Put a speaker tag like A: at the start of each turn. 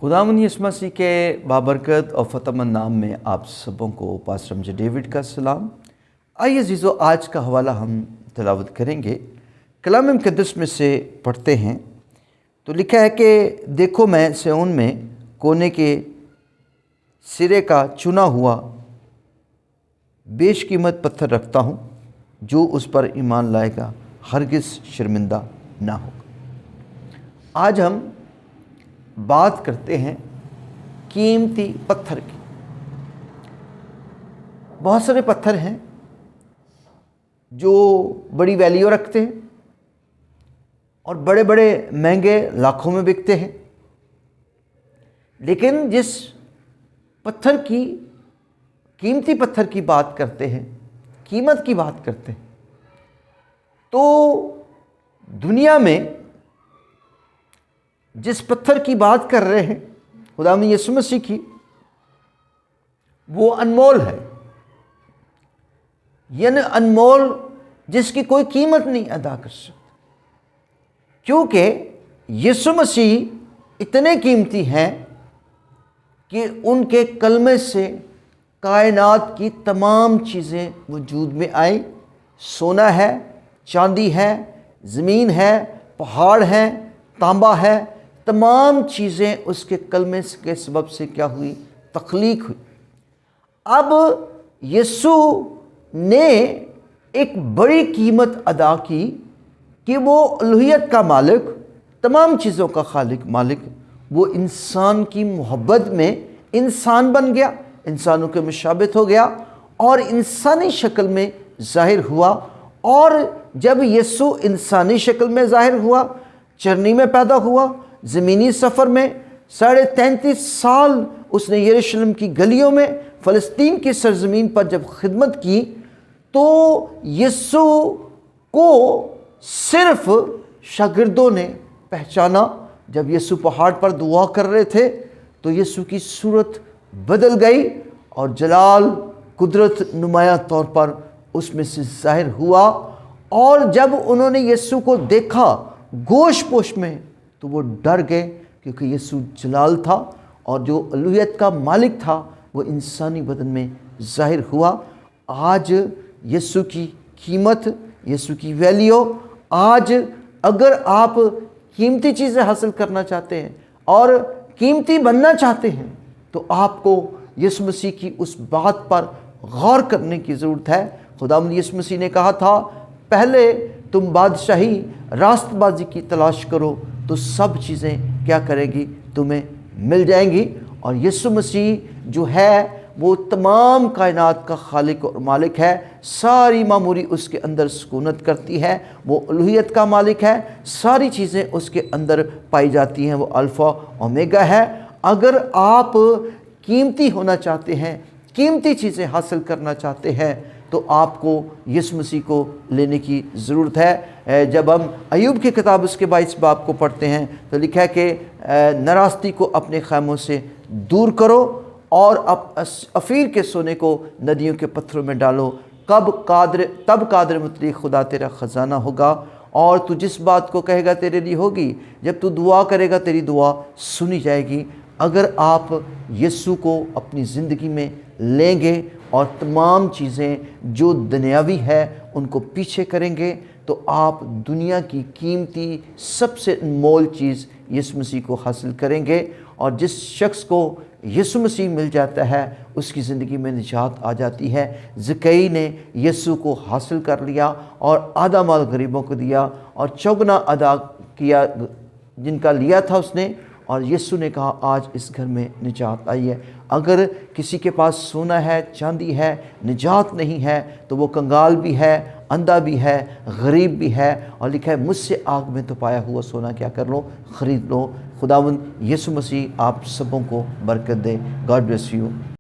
A: खुदावंद यीशु मसीह के बाबरकत और फ़तेहमंद नाम में आप सबों को पास्टर एम जे डेविड का सलाम। आइए अज़ीज़ों, आज का हवाला हम तिलावत करेंगे। कलाम मुक़द्दस में से पढ़ते हैं तो लिखा है कि देखो मैं सिय्योन में कोने के सिरे का चुना हुआ बेशकीमत पत्थर रखता हूँ, जो उस पर ईमान लाएगा हरगिज़ शर्मिंदा ना होगा। आज हम बात करते हैं कीमती पत्थर की। बहुत सारे पत्थर हैं जो बड़ी वैल्यू रखते हैं और बड़े बड़े महंगे लाखों में बिकते हैं, लेकिन जिस पत्थर की कीमती पत्थर की बात करते हैं, कीमत की बात करते हैं, तो दुनिया में जिस पत्थर की बात कर रहे हैं खुदावंद यीशु मसीह की, वो अनमोल है। यानी अनमोल, जिसकी कोई कीमत नहीं अदा कर सकता, क्योंकि यीशु मसीह इतने कीमती हैं कि उनके कलमे से कायनात की तमाम चीज़ें वजूद में आई। सोना है, चांदी है, ज़मीन है, पहाड़ हैं, तांबा है, तमाम चीज़ें उसके कलमे के सबब से क्या हुई? तख्लीक हुई। अब यीशु ने एक बड़ी कीमत अदा की कि वो उलूहियत का मालिक, तमाम चीज़ों का खालिक मालिक, वो इंसान की मोहब्बत में इंसान बन गया, इंसानों के मुशाबित हो गया और इंसानी शक्ल में ज़ाहिर हुआ। और जब यीशु इंसानी शक्ल में ज़ाहिर हुआ, चरनी में पैदा हुआ, ज़मीनी सफ़र में 33.5 साल उसने यरूशलेम की गलियों में, फ़लस्तीन की सरज़मीन पर जब खिदमत की, तो यीशु को सिर्फ शागिर्दों ने पहचाना। जब यीशु पहाड़ पर दुआ कर रहे थे तो यीशु की सूरत बदल गई और जलाल, कुदरत नुमाया तौर पर उसमें से ज़ाहिर हुआ। और जब उन्होंने यीशु को देखा गोश पोश में, तो वो डर गए, क्योंकि यीशु जलाल था और जो उलूहियत का मालिक था वो इंसानी बदन में ज़ाहिर हुआ। आज यीशु की कीमत, यीशु की वैल्यू, आज अगर आप कीमती चीज़ें हासिल करना चाहते हैं और कीमती बनना चाहते हैं, तो आपको यीशु मसीह की उस बात पर गौर करने की ज़रूरत है। खुदावंद यीशु मसीह ने कहा था, पहले तुम बादशाही, रास्तबाजी की तलाश करो, तो सब चीज़ें क्या करेगी? तुम्हें मिल जाएंगी। और यीशु मसीह जो है वो तमाम कायनात का खालिक और मालिक है। सारी मामूरी उसके अंदर सुकूनत करती है। वो उलूहियत का मालिक है। सारी चीज़ें उसके अंदर पाई जाती हैं। वो अल्फ़ा ओमेगा है। अगर आप कीमती होना चाहते हैं, कीमती चीज़ें हासिल करना चाहते हैं, तो आपको यीशु मसीह को लेने की ज़रूरत है। जब हम अय्यूब की किताब उसके 22 बाब को पढ़ते हैं तो लिखा है कि नाराज़गी को अपने खैमों से दूर करो और अफ़ीर के सोने को नदियों के पत्थरों में डालो। तब कादर मुतलक खुदा तेरा ख़जाना होगा और तू जिस बात को कहेगा तेरे लिए होगी। जब तू दुआ करेगा तेरी दुआ सुनी जाएगी। अगर आप यीशु को अपनी ज़िंदगी में लेंगे और तमाम चीज़ें जो दुनियावी है उनको पीछे करेंगे, तो आप दुनिया की कीमती सबसे अनमोल चीज़ यीशु मसीह को हासिल करेंगे। और जिस शख्स को यीशु मसीह मिल जाता है उसकी ज़िंदगी में निजात आ जाती है। ज़कई ने यीशु को हासिल कर लिया और आधा माल गरीबों को दिया और चौगुना अदा किया जिनका लिया था उसने। और यीशु ने कहा, आज इस घर में निजात आई है। अगर किसी के पास सोना है, चांदी है, निजात नहीं है, तो वो कंगाल भी है, अंधा भी है, गरीब भी है। और लिखा है, मुझसे आग में तो पाया हुआ सोना क्या कर लो? ख़रीद लो। खुदावंद यीशु मसीह आप सबों को बरकत दे। God bless you.